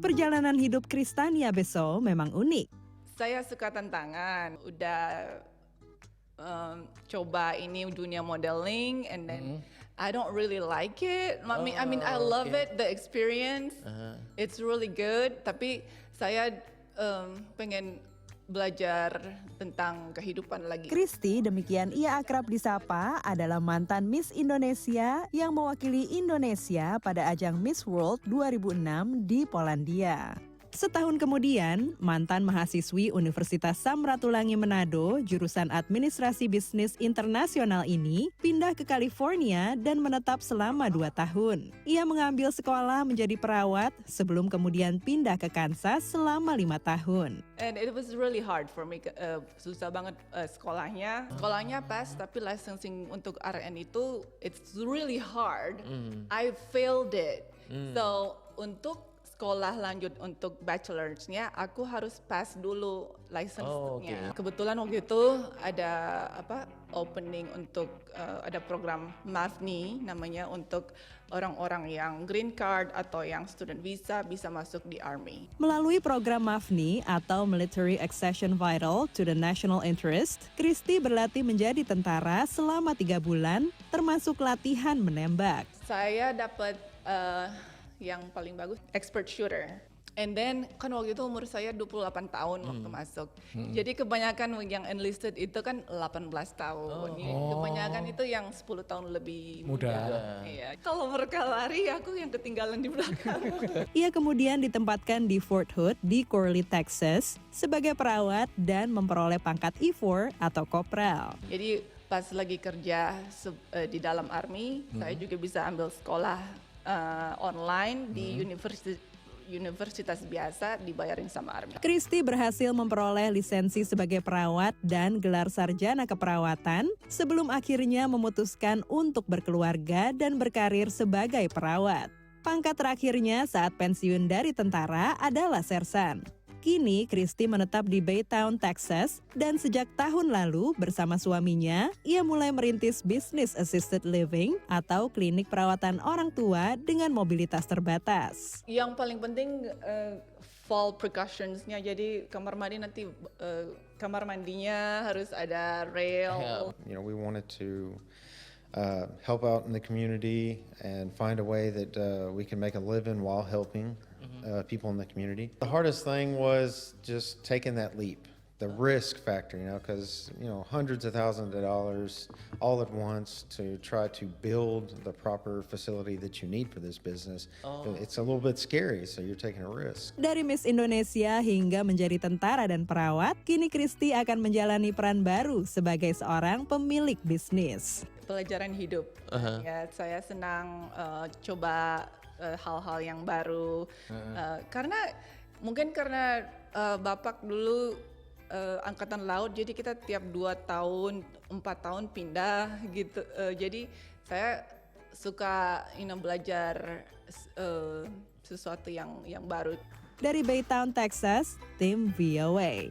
Perjalanan hidup Kristania Beso memang unik. Saya suka tantangan, udah coba ini dunia modeling, and then I don't really like it. I mean I love it, the experience, it's really good. Tapi saya pengen belajar tentang kehidupan lagi. Kristi, demikian ia akrab disapa, adalah mantan Miss Indonesia yang mewakili Indonesia pada ajang Miss World 2006 di Polandia. Setahun kemudian, mantan mahasiswi Universitas Samratulangi Manado, jurusan Administrasi Bisnis Internasional ini, pindah ke California dan menetap selama 2 tahun. Ia mengambil sekolah menjadi perawat sebelum kemudian pindah ke Kansas selama 5 tahun. And it was really hard for me, susah banget sekolahnya. Sekolahnya pas, tapi licensing untuk RN itu, it's really hard. I failed it. So, untuk sekolah lanjut untuk bachelor's-nya, aku harus pass dulu license-nya. Kebetulan waktu itu ada opening untuk ada program MAFNI namanya, untuk orang-orang yang green card atau yang student visa bisa masuk di Army. Melalui program MAFNI atau Military Accession Vital to the National Interest, Kristi berlatih menjadi tentara selama 3 bulan, termasuk latihan menembak. Saya dapat yang paling bagus, expert shooter. And then, kan waktu itu umur saya 28 tahun waktu masuk. Jadi kebanyakan yang enlisted itu kan 18 tahun. Kebanyakan itu yang 10 tahun lebih muda. Iya. Kalau mereka lari, aku yang ketinggalan di belakang. Ia kemudian ditempatkan di Fort Hood di Corley, Texas, sebagai perawat dan memperoleh pangkat E4 atau kopral. Jadi pas lagi kerja di dalam Army, saya juga bisa ambil sekolah online di universitas biasa, dibayarin sama Army. Kristi berhasil memperoleh lisensi sebagai perawat dan gelar sarjana keperawatan sebelum akhirnya memutuskan untuk berkeluarga dan berkarir sebagai perawat. Pangkat terakhirnya saat pensiun dari tentara adalah sersan. Kini, Kristi menetap di Baytown, Texas, dan sejak tahun lalu bersama suaminya, ia mulai merintis bisnis assisted living atau klinik perawatan orang tua dengan mobilitas terbatas. Yang paling penting fall precautions-nya, jadi kamar mandi nanti kamar mandinya harus ada rail. You know, we wanted to help out in the community and find a way that we can make a living while helping people in the community. The hardest thing was just taking that leap, the risk factor, you know, because, you know, hundreds of thousands of dollars all at once to try to build the proper facility that you need for this business. It's a little bit scary, so you're taking a risk. Dari Miss Indonesia hingga menjadi tentara dan perawat, kini Kristi akan menjalani peran baru sebagai seorang pemilik bisnis. Pelajaran hidup. Ya, saya senang coba hal-hal yang baru. Karena Bapak dulu angkatan laut, jadi kita tiap 2 tahun, 4 tahun pindah gitu. Jadi saya suka belajar sesuatu yang baru. Dari Baytown, Texas, tim VOA.